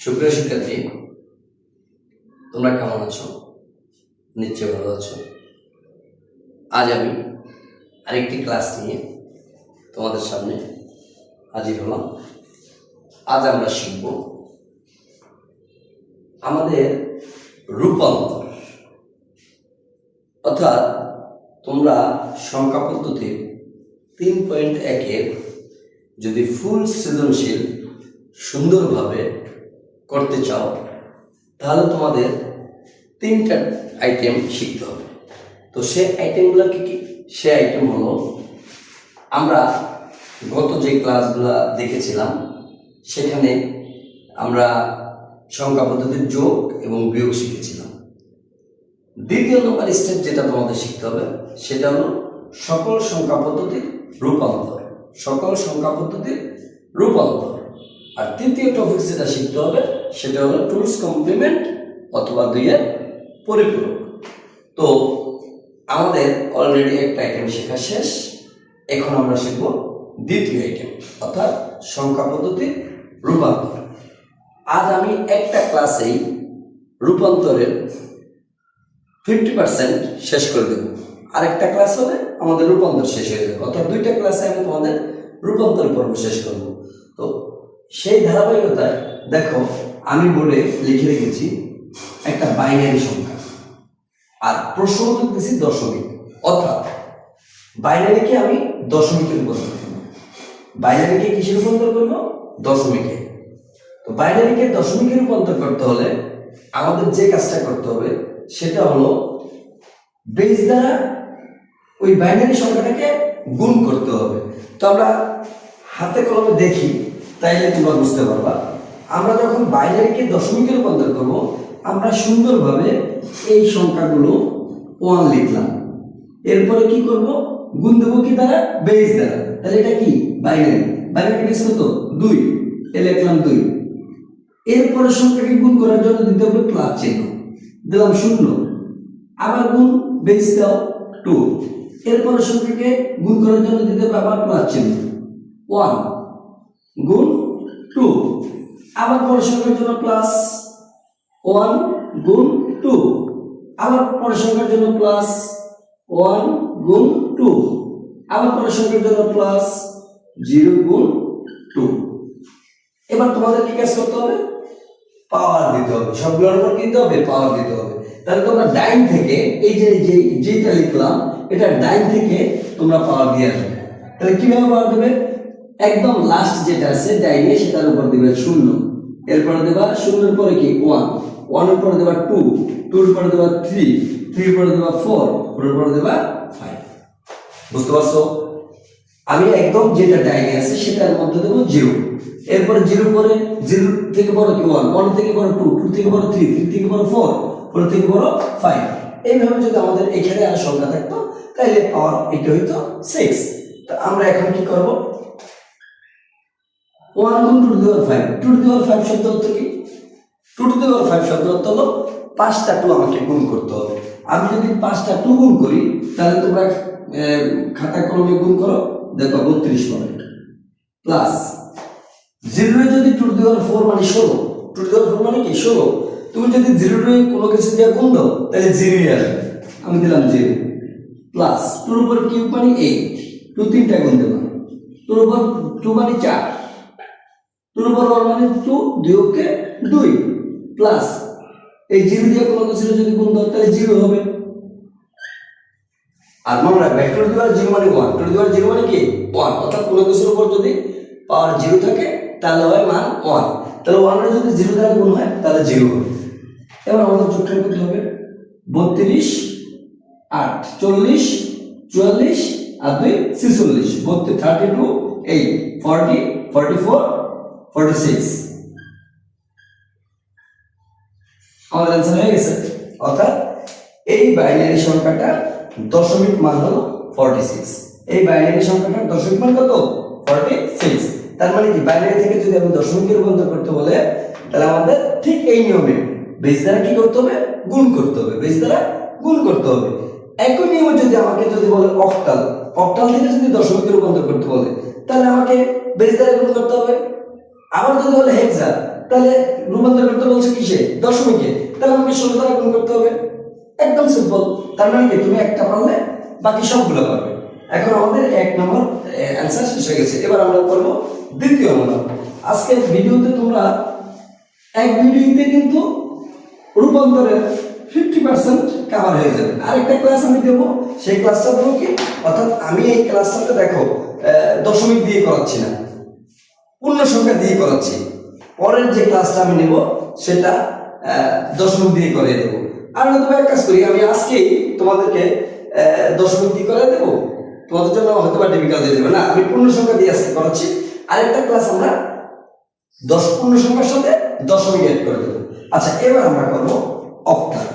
সুপ্রিয় শিক্ষার্থী, তোমরা কেমন আছো? নিশ্চয়ই ভালো আছো। আজ আমি আরেকটি ক্লাস নিয়ে তোমাদের সামনে হাজির হলাম। আজ আমরা শিখব আমাদের রূপান্তর, অর্থাৎ তোমরা সংখ্যা পদ্ধতির 3.1-এর যদি ফুল সৃজনশীল সুন্দরভাবে করতে চাও তাহলে তোমাদের 3টা আইটেম শিখতে হবে। তো সেই আইটেমগুলো কি? সে আইটেম হলো, আমরা গত যে ক্লাসগুলো দেখেছিলাম সেখানে আমরা সংখ্যা পদ্ধতির যোগ এবং বিয়োগ শিখেছিলাম। দ্বিতীয় নম্বর স্টেপ যেটা তোমাদের শিখতে হবে সেটা হলো সকল সংখ্যা পদ্ধতির রূপান্তর, সকল সংখ্যা পদ্ধতির রূপান্তর। আর তৃতীয় টপিক যেটা শিখতে হবে সেটা হলো টুলস কমপ্লিমেন্ট অথবা 2-এর পরিপূরক। তো আমাদের অলরেডি একটা আইটেম শেখা শেষ, এখন আমরা শিখব দ্বিতীয় আইটেম, অর্থাৎ সংখ্যা পদ্ধতির রূপান্তর। আজ আমি একটা ক্লাসেই রূপান্তরের 50% শেষ করে দেব, আরেকটা ক্লাস হলে আমাদের রূপান্তর শেষ হয়ে যাবে, অর্থাৎ 2টা ক্লাসে আমি তোমাদের রূপান্তর পর্ব শেষ করব। তো সেই ধারাবাহিকতায় দেখো, আমি বোর্ডে লিখে রেখেছি একটা বাইনারি সংখ্যা, আর প্রশ্ন দিচ্ছি দশমিক, অর্থাৎ বাইনারিকে আমি দশমিকে রূপান্তর করব। বাইনারিকে কিসে রূপান্তর করব? দশমিকে। তো বাইনারিকে দশমিকে রূপান্তর করতে হলে আমাদের যে কাজটা করতে হবে সেটা হলো বেস দ্বারা ওই বাইনারি সংখ্যাটাকে গুণ করতে হবে। তো আমরা হাতে কলমে দেখি, তাইলে তোমরা বুঝতে পারবা। আমরা যখন বাইনারিকে দশমিকে রূপান্তর করব, আমরা সুন্দরভাবে এই সংখ্যাগুলো 1 লিখলাম, এরপরে কি করব? গুণ দেবো কি দ্বারা? বেস দ্বারা। তাহলে এটা কি? বাইনারি। বাইনারি বেস কত? 2, এ লিখলাম 2। এরপরে সংখ্যাকে গুণ করার জন্য দিতে হবে প্লাস চিহ্ন, দিলাম 0। আবার গুণ, বেস দাও 2। এরপরে সংখ্যাকে গুণ করার জন্য দিতে হবে আবার প্লাস চিহ্ন, 1 গুণ 2। আবার পরের সংখ্যার জন্য প্লাস 1 গুণ 2। আবার পরের সংখ্যার জন্য প্লাস 1 গুণ 2। আবার পরের সংখ্যার জন্য প্লাস 0 গুণ 2। এবার তোমাদের কি কাজ করতে হবে? পাওয়ার দিতে হবে, সবগুলোর উপর কি দিতে হবে? পাওয়ার দিতে হবে। তাহলে তোমরা ডাইন থেকে এই যেটা লিখলাম, এটা ডাইন থেকে তোমরা পাওয়ার দিয়ে আসবে। তাহলে কিভাবে পাওয়ার দেবে? একদম লাস্ট যেটা আছে ডাইনে, সেটার উপর দিবে 0, এরপরে দেবা 0-এর পরে কি? 1, 1-এর পরে দেবা 2, 2-এর পরে দেবা 3, 3-এর পরে দেবা 4, 4-এর পরে দেবা 5। বুঝতে পারছো? আমি একদম যেটা ডাইনে আছে সেটার মধ্যে দেবো 0, এরপরে 0 পরে 0 থেকে বড় কি? 1, 1 থেকে বড় 2, 2 থেকে বড় 3, 3 থেকে বড় 4, 4 থেকে বড় 5। এইভাবে যদি আমাদের এখানে আর সংখ্যা থাকতো তাহলে পাওয়ার এটা হইতো 6। তো আমরা এখন কি করব? 1 গুণ 2 to the power 5। 2 to the পাওয়ার 5 শব্দ অর্থ কি? 2 টু দি পাওয়ার 5 শব্দ অর্থ হলো 5টা 2 আমাকে গুণ করতে হবে। আমি যদি 5টা 2 গুণ করি তাহলে তোমরা খাতা কলমে গুণ করো, দেখো 32 পাবে। প্লাস 0 যদি 2 টু দি পাওয়ার 4 মানে 16, 2 টু দি পাওয়ার 4 মানে কি? 16। তুমি যদি 0 কোনো কিছু দিয়ে গুণ দাও তাহলে 0ই আসবে, আমি দিলাম 0। প্লাস 2 এর উপর কিউব মানে 8, 2 3টা গুণ দিলাম, 2 এর উপর 2 মানে 4, 2 এর উপর 1 মানে 2, 2 কে 2। প্লাস এই 0 দিয়ে কোনো কিছু যদি গুণ দাও তাহলে 0 হবে। আর মনে রাখবে 2 টু দি পাওয়ার 0 মানে 1, 2 টু দি পাওয়ার 0 মানে কি? 1, অর্থাৎ কোনো কিছুর উপর যদি পাওয়ার 0 থাকে তাহলে হয় মান 1। তাহলে 1 এর যদি 0 দ্বারা গুণ হয় তাহলে 0 হবে। এবার আমাদের যোগফল করতে হবে 32, 8, 40, 44 আর 2 46, 32, 8, 40, 44, 46। আমাদের आंसर হয়ে গেছে। অর্থাৎ এই বাইনারি সংখ্যাটা দশমিক মান হলো 46। এই বাইনারি সংখ্যাটার দশমিক মান কত? 46। তার মানে কি? বাইনারি থেকে যদি আমি দশমিকে রূপান্তর করতে বলে তাহলে আমাদের ঠিক এই নিয়মে বেস দ্বারা কি করতে হবে? গুণ করতে হবে, বেস দ্বারা গুণ করতে হবে। একই নিয়মে যদি আমাকে বলে অক্টাল, অক্টাল থেকে যদি দশমিকে রূপান্তর করতে বলে তাহলে আমাকে বেস দ্বারা গুণ করতে হবে। আবার যদি বলে হেক্সা, তাহলে রূপান্তর করতে বলছে কিসে, দশমিকে, তাহলে আমাকে 16 দ্বারা গুণ করতে হবে। একদম সিম্পল। তার মানে কি তুমি একটা পারলে বাকি সবগুলো পারবে। এখন আমাদের 1 নম্বর অ্যান্সার শেষ হয়ে গেছে। এবার আমরা করব দ্বিতীয় নম্বর। আজকের ভিডিওতে তোমরা এক ভিডিওতে কিন্তু রূপান্তরের 50% কভার হয়ে যাবে। আরেকটা ক্লাস আমি দেবো, সেই ক্লাসটা দেবো কি, অর্থাৎ আমি এই ক্লাসটাতে দেখো দশমিক দিয়ে করাচ্ছি না, পূর্ণ সংখ্যা দিয়ে করাচ্ছি। পরের যে ক্লাসটা আমি নেব সেটা দশমিক দিয়ে করে দেবো। আর নতুবা এক কাজ করি, আমি আজকেই তোমাদেরকে দশমিক দিয়ে করে দেবো, তোমাদের জন্য হয়তো বা ডিফিকাল্ট হয়ে যাবে না, আমি পূর্ণ সংখ্যা দিয়ে আজকে করাচ্ছি। আরেকটা ক্লাস আমরা পূর্ণ সংখ্যার সাথে দশমিক এড করে দেবো। আচ্ছা, এবার আমরা করবো অক্টাল।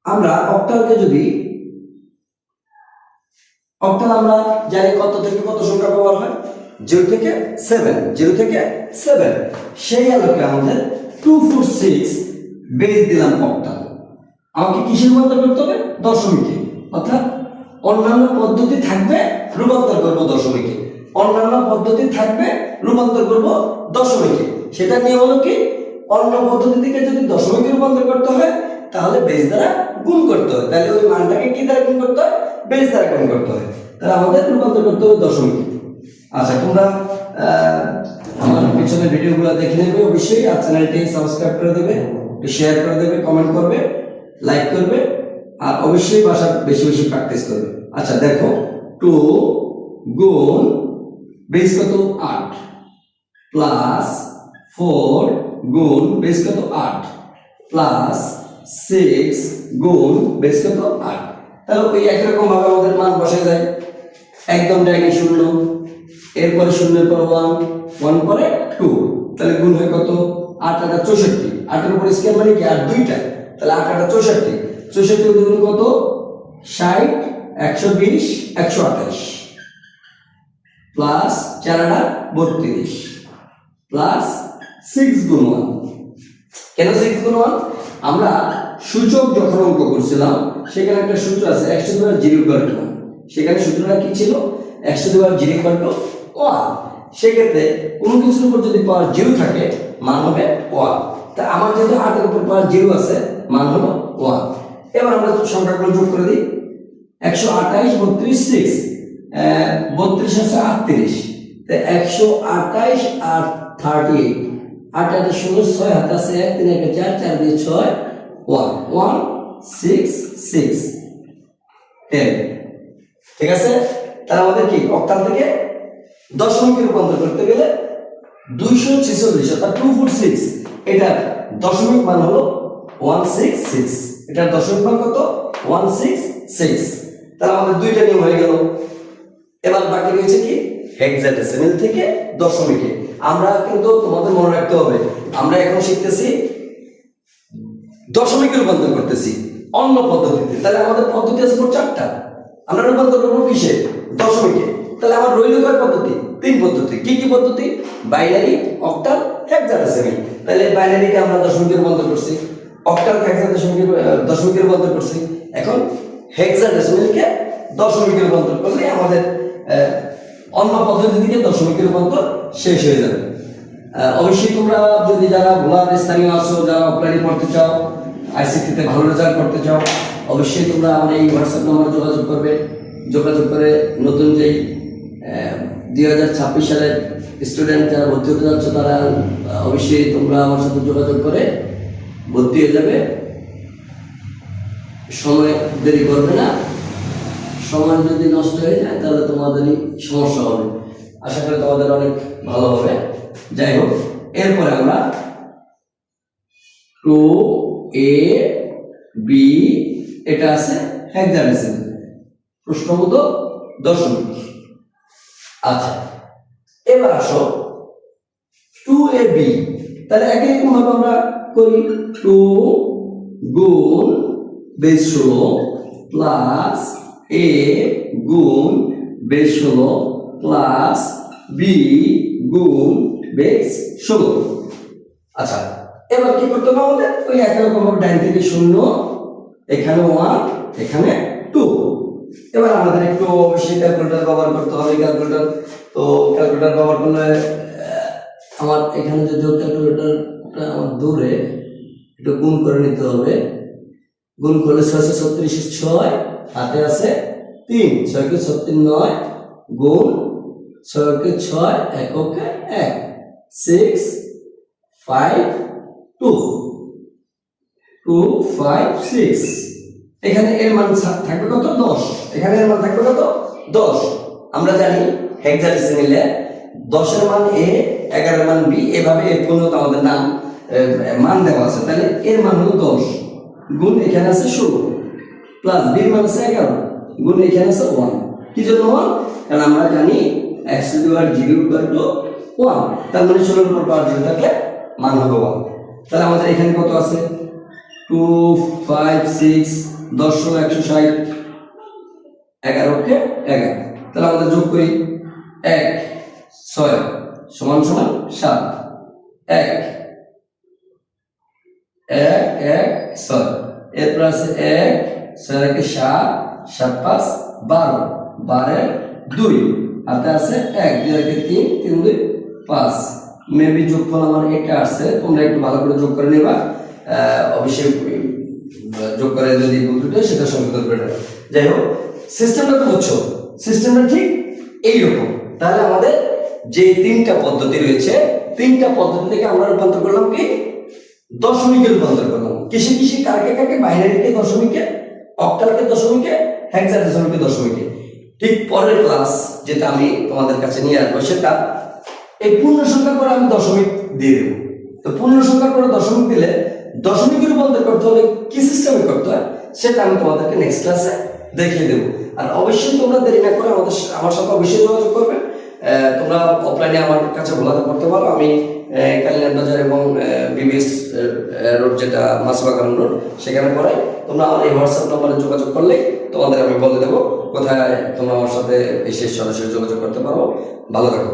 আমরা অক্টালকে যদি অক্টাল আমরা জানি কত থেকে কত সংখ্যা ব্যবহার হয়, 0 থেকে 7, 0 থেকে 7। সেই আলোকে আমাদের 246 বেজ দিলাম অক্টাল। আমাকে কিসে রূপান্তর করতে হবে, দশমিকে। অর্থাৎ অন্যান্য পদ্ধতি থাকবে, রূপান্তর করব দশমিকে। অন্যান্য পদ্ধতি থাকবে, রূপান্তর করব দশমিকে। সেটা নিয়ে হলো কি, অন্য পদ্ধতি থেকে যদি দশমিকে রূপান্তর করতে হয় তাহলে বেজ দ্বারা গুণ করতে হয়। তাহলে ওই মানটাকে কি দ্বারা গুণ করতে হয়, বেজ দ্বারা গুণ করতে হয়। তাহলে আমাদের রূপান্তর করতে হবে দশমিকে। আচ্ছা, তোমরা আমার পিছনে ভিডিওগুলো দেখে নেবে অবশ্যই, আর চ্যানেলটি সাবস্ক্রাইব করে দেবে, শেয়ার করে দেবে, কমেন্ট করবে, লাইক করবে, আর অবশ্যই বাসা বেশি বেশি প্র্যাকটিস করবে। আচ্ছা দেখো, 2 গুণ বেজ কত 8 প্লাস 4 গুণ বেজ কত 8 প্লাস 6 গুণ বেজ কত 8। তাহলে ওই একরকম ভাবে আমাদের মান বসে যায়, একদম ডাইরেক্ট 0, এরপরে 0 পর 1, 1 পরে 2, তাহলে গুণ হয় কত 8 8 64। 8 এর উপর স্কয়ার মানে কি 8 দুইটা, তাহলে 8 8 64, 64 গুণ কত 60, 120, 128 প্লাস 4 8 32 প্লাস 6 গুণ 1। কেন 6 গুণ 1? আমরা সূচক যখন অঙ্ক করছিলাম সেখানে একটা সূত্র আছে x টু দি পাওয়ার 0 = 1। সেখানে সূত্রটা কি ছিল, x টু দি পাওয়ার 0 = 1। সেক্ষেত্রে কোনো কিছুর উপর যদি পাওয়ার 0 থাকে মান হবে 1। তা আমার যেহেতু 8 এর উপর পাওয়ার 0 আছে, মান হলো 1। এবার আমরা সংখ্যাগুলো যোগ করে দিই। 128 32 6, 32 আছে 38, তো 128 আর 38, 8 8 16, 6 হাতে আছে 1, 3 1 4, 4 2 6, 1 1 6 6 10। ঠিক আছে, তাহলে আমাদের কি অক্টাল থেকে দশমিকে রূপান্তর করতে গেলে 246 অর্থাৎ 246, এটা দশমিক মান হলো 166। এটা দশমিক মান কত 166। তাহলে আমাদের দুইটা নিয়ম হয়ে গেল। এবার বাকি রয়েছে কি, হেক্সাডেসিমাল থেকে দশমিকে। আমরা কিন্তু তোমাদের মনে রাখতে হবে, আমরা এখন শিখতেছি দশমিকে রূপান্তর করতেছি অন্য পদ্ধতিতে। তাহলে আমাদের পদ্ধতি আছে 4টা, আমরা রূপান্তর করবো কিসে, দশমিকে। তাহলে আমার রইল কয় পদ্ধতি, 3 পদ্ধতি। কি কি পদ্ধতি, বাইনারি, অক্টাল, হেক্সাডেসিমাল। তাহলে বাইনারিকে আমরা দশমিকে রূপান্তর করছি, অক্টাল দশমিকে রূপান্তর করছি। এখন হেক্সাডেসিমালকে দশমিকে রূপান্তর করলে আমাদের অন্য পদ্ধতি থেকে দশমিকে রূপান্তর শেষ হয়ে যাবে। অবশ্যই তোমরা যদি যারা ভোলার স্থানীয় আছো, যারা অফলাইনে পড়তে চাও, আইসিটিতে ভালো রেজাল্ট করতে চাও, অবশ্যই তোমরা আমার এই হোয়াটসঅ্যাপ নম্বরে যোগাযোগ করবে। যোগাযোগ করে নতুন যেই 2026 সালের স্টুডেন্ট যারা ভর্তি হতে যাচ্ছ তারা অবশ্যই তোমরা আমার সাথে যোগাযোগ করে ভর্তি হয়ে যাবে। সময় দেরি করবে না, সময় যদি নষ্ট হয়ে যায় তাহলে তোমাদেরই সমস্যা হবে। আশা করি তোমাদের অনেক ভালো হবে। যাই হোক, এরপরে আমরা 2ab এটা আছে হেক্সাডেসিমাল, প্রশ্নবোধ দশমিক। আচ্ছা, এবার আসো 2ab। তাহলে একই রকম ভাবে আমরা করি, 2 গুণ বেস 16 প্লাস a গুণ বেস 16 প্লাস b গুণ বেস 16। আচ্ছা, এবার কি করতে হবে আমাদের, ওই একই রকম ভাবে ডান থেকে 0, এখানে 1, এখানে 2। এবার আমাদের একটু অবশ্যই ক্যালকুলেটর ব্যবহার করতে হবে। ক্যালকুলেটর ব্যবহার করলে আমার এখানে যদিও ক্যালকুলেটরটা আমার দূরে, একটু গুণ করে নিতে হবে। গুণ করলে 636 6, হাতে আছে 3, 6 কে 36 9, গুণ 6 কে 6 এককে 1, 6 5 2 2 5 6। এখানে এর মান থাকবে কত? 10। এখানে এর মান থাকবে কত? 10। আমরা জানি হেক্সাডেসিমেলে 10 এর মান a, 11 এর মান b, এভাবে এর পর্যন্ত আমাদের নাম মান দেওয়া আছে। তাহলে এর মান হলো 10, গুণ এখানে আছে 16, প্লাস b এর মান আছে 11, গুণ এখানে আছে 1। কি জন্য 1? কারণ আমরা জানি x to the power 0 equal to 1, তার মানে 16 এর উপর পাওয়ার 0 থাকলে মান হবে 1। তাহলে আমাদের এখানে কত আছে? 2 5 6 10 160, 11 কে 11। তাহলে আমাদের যোগ করি, 1 6 সমান সমান 7, 1 1 1 6, এরপর আছে 1 6 কে 7 7 5 12, 12 2, হাতে আছে 1 2 কে 3 3 2 5। মেবি যোগফল আমার এটা আসছে, তোমরা একটু ভালো করে যোগ করে নেবা। অবশ্যই যোগ করে যদি বুঝতে সেটা সংশোধন করে নেবে। যাই হোক, সিস্টেমটা তো বুঝছো, সিস্টেমটা ঠিক এইরকম। তাহলে আমাদের যে তিনটা পদ্ধতি রয়েছে, তিনটা পদ্ধতি থেকে আমরা রূপান্তর করলাম কি? দশমিকে রূপান্তর করলাম। কিসে কিসে? কাকে কাকে? বাইনারিকে দশমিকে, অক্টালকে দশমিকে, হেক্সাডেসিমেলকে দশমিকে। ঠিক পরের ক্লাস যেটা আমি তোমাদের কাছে নিয়ে আসবো, সেটা এই পূর্ণ সংখ্যা করে আমি দশমিক দিয়ে দেবো। তো পূর্ণ সংখ্যা করে দশমিক দিলে দশমিকে রূপান্তর করতে হলে কি সিস্টেমে করতে হয়, সেটা আমি তোমাদেরকে নেক্সট ক্লাসে দেখিয়ে দেবো। আর অবশ্যই তোমরা দেরি না করে আমার সাথে অবশ্যই যোগাযোগ করবে। তোমরা অফলাইনে আমার কাছে ভোলাতে করতে পারো। আমি কালিনাথ বাজার এবং বিবিএস রোড, যেটা মাছবাগান রোড, সেখানে পড়াই। তোমরা আমার এই হোয়াটসঅ্যাপ নম্বরে যোগাযোগ করলে তোমাদের আমি বলে দেবো কোথায় তোমরা আমার সাথে এসে সরাসরি যোগাযোগ করতে পারো। ভালো থাকো।